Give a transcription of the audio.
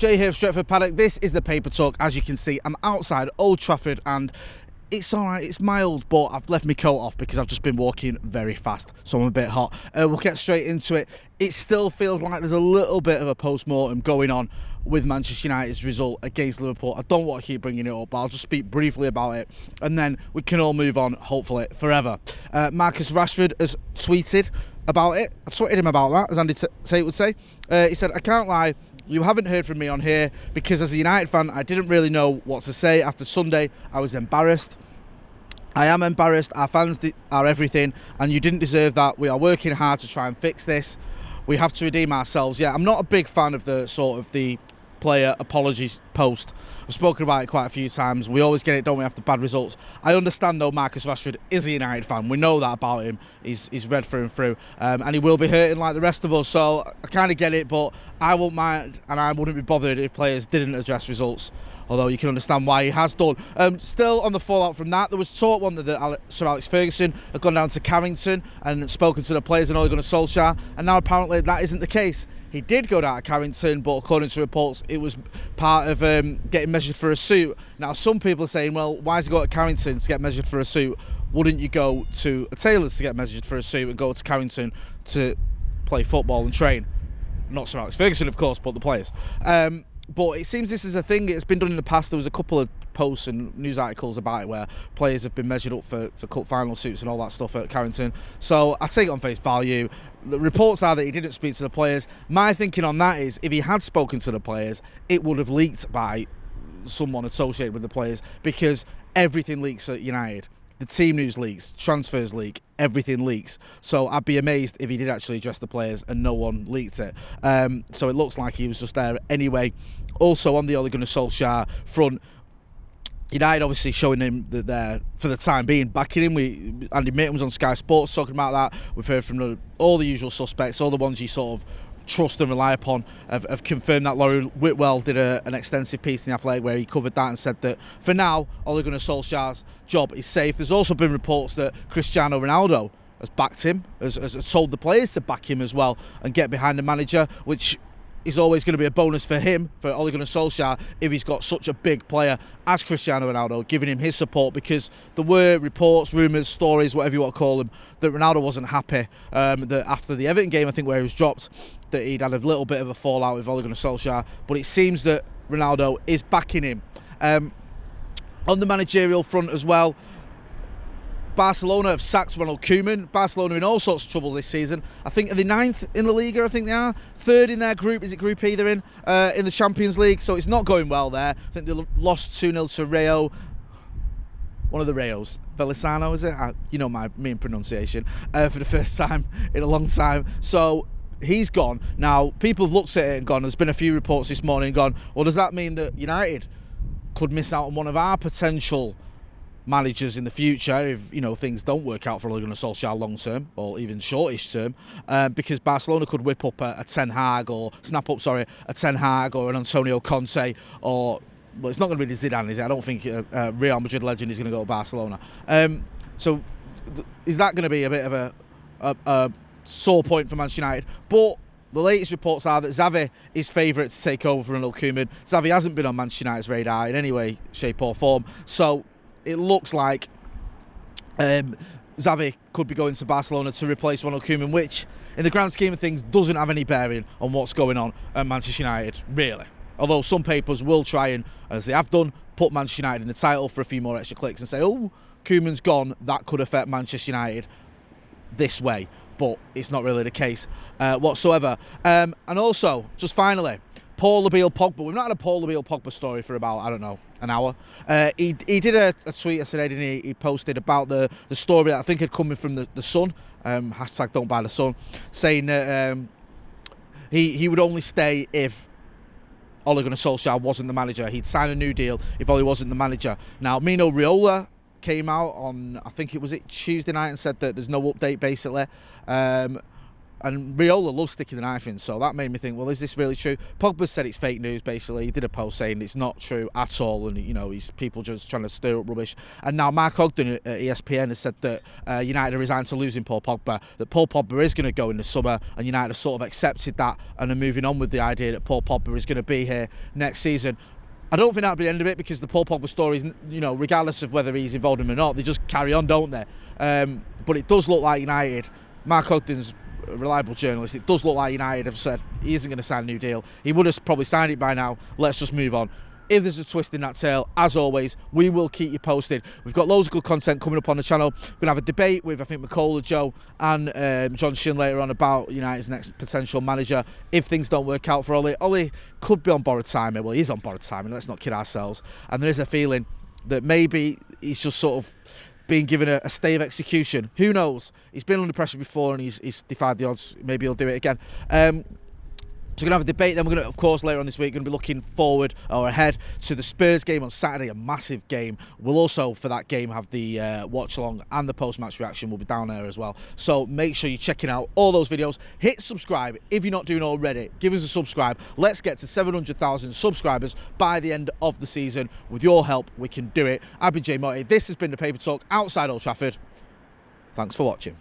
Jay here of Stretford, Paddock. This is the Paper Talk. As you can see, I'm outside Old Trafford and it's alright, it's mild, but I've left my coat off because I've just been walking very fast, so I'm a bit hot. We'll get straight into it. It still feels like there's a little bit of a post-mortem going on with Manchester United's result against Liverpool. I don't want to keep bringing it up, but I'll just speak briefly about it, and then we can all move on, hopefully, forever. Marcus Rashford has tweeted about it. I tweeted him about that, as Andy Tate would say. He said, "I can't lie, you haven't heard from me on here because as a United fan, I didn't really know what to say. After Sunday, I was embarrassed. I am embarrassed. Our fans are everything, and you didn't deserve that. We are working hard to try and fix this. We have to redeem ourselves." Yeah, I'm not a big fan of the player apologies post. I've spoken about it quite a few times. We always get it, don't we, after bad results. I understand, though, Marcus Rashford is a United fan. We know that about him. He's red through and through, and he will be hurting like the rest of us, so I kind of get it, but I won't mind, and I wouldn't be bothered if players didn't address results, although you can understand why he has done. Still on the fallout from that, there was talk that Sir Alex Ferguson had gone down to Carrington and spoken to the players and Ole Gunnar Solskjaer, and now apparently that isn't the case. He did go down to Carrington, but according to reports, it was part of getting measured for a suit. Now, some people are saying, well, why does he go to Carrington to get measured for a suit? Wouldn't you go to a tailor's to get measured for a suit and go to Carrington to play football and train? Not Sir Alex Ferguson, of course, but the players. But it seems this is a thing. It's been done in the past. There was a couple of posts and news articles about it where players have been measured up for cup final suits and all that stuff at Carrington. So I take it on face value. The reports are that he didn't speak to the players. My thinking on that is if he had spoken to the players, it would have leaked by someone associated with the players, because everything leaks at United. The team news leaks, transfers leak, everything leaks. So I'd be amazed if he did actually address the players and no one leaked it. So it looks like he was just there anyway. Also on the Ole Gunnar Solskjaer front, United obviously showing him that they're, for the time being, backing him. Andy Maitland was on Sky Sports talking about that. We've heard from all the usual suspects, all the ones you sort of trust and rely upon, have confirmed that. Laurie Whitwell did an extensive piece in The Athletic where he covered that and said that for now, Ole Gunnar Solskjaer's job is safe. There's also been reports that Cristiano Ronaldo has backed him, has told the players to back him as well and get behind the manager, which is always going to be a bonus for him, for Ole Gunnar Solskjaer, if he's got such a big player as Cristiano Ronaldo giving him his support, because there were reports, rumours, stories, whatever you want to call them, that Ronaldo wasn't happy, that after the Everton game, I think, where he was dropped, that he'd had a little bit of a fallout with Ole Gunnar Solskjaer, but it seems that Ronaldo is backing him. On the managerial front as well, Barcelona have sacked Ronald Koeman. Barcelona are in all sorts of trouble this season. I think are they 9th in La Liga? I think they are. 3rd in their group. Is it Group E they're in the Champions League? So it's not going well there. I think they lost 2-0 to Rayo. One of the Rayos. Velisano, is it? You know my mean pronunciation. For the first time in a long time. So he's gone. Now, people have looked at it and gone, there's been a few reports this morning and gone, well, does that mean that United could miss out on one of our potential managers in the future if, you know, things don't work out for Ole Gunnar Solskjaer long term or even shortish term, because Barcelona could whip up a Ten Hag or a Ten Hag or an Antonio Conte, or, well, it's not going to be Zidane, is it? I don't think Real Madrid legend is going to go to Barcelona. So is that going to be a bit of a sore point for Manchester United? But the latest reports are that Xavi is favourite to take over for Ronald Koeman. Xavi hasn't been on Manchester United's radar in any way, shape or form, so it looks like Xavi could be going to Barcelona to replace Ronald Koeman, which, in the grand scheme of things, doesn't have any bearing on what's going on at Manchester United, really. Although some papers will try and, as they have done, put Manchester United in the title for a few more extra clicks and say, oh, Koeman's gone, that could affect Manchester United this way. But it's not really the case whatsoever. And also, just finally, Paul Pogba. We've not had a Paul Pogba story for about, I don't know, an hour. He did a tweet yesterday, didn't he? He posted about the story that I think had come in from the Sun, hashtag don't buy the Sun, saying that he would only stay if Ole Gunnar Solskjaer wasn't the manager. He'd sign a new deal if Ole wasn't the manager. Now, Mino Raiola came out on, I think it was Tuesday night, and said that there's no update, basically. And Raiola loves sticking the knife in, so that made me think, well, is this really true? Pogba said it's fake news, basically. He did a post saying it's not true at all, and, you know, he's people just trying to stir up rubbish. And now Mark Ogden at ESPN has said that United are resigned to losing Paul Pogba, that Paul Pogba is going to go in the summer, and United have sort of accepted that and are moving on with the idea that Paul Pogba is going to be here next season. I don't think that'll be the end of it, because the Paul Pogba stories, you know, regardless of whether he's involved in them or not, they just carry on, don't they? But it does look like United, Mark Ogden's a reliable journalist, it does look like United have said he isn't going to sign a new deal. He would have probably signed it by now. Let's just move on. If there's a twist in that tale, as always, we will keep you posted. We've got loads of good content coming up on the channel. We're going to have a debate with, I think, McCullough, Joe and John Shin later on about United's next potential manager if things don't work out for Ollie. Ollie could be on borrowed time. Well, he's on borrowed time, and let's not kid ourselves. And there is a feeling that maybe he's just sort of being given a stay of execution. Who knows? He's been under pressure before and he's defied the odds. Maybe he'll do it again. So we're going to have a debate. Then we're going to, of course, later on this week, going to be looking forward or ahead to the Spurs game on Saturday, a massive game. We'll also, for that game, have the watch-along and the post-match reaction will be down there as well. So make sure you're checking out all those videos. Hit subscribe if you're not doing it already. Give us a subscribe. Let's get to 700,000 subscribers by the end of the season. With your help, we can do it. I've been Motty. This has been the Paper Talk outside Old Trafford. Thanks for watching.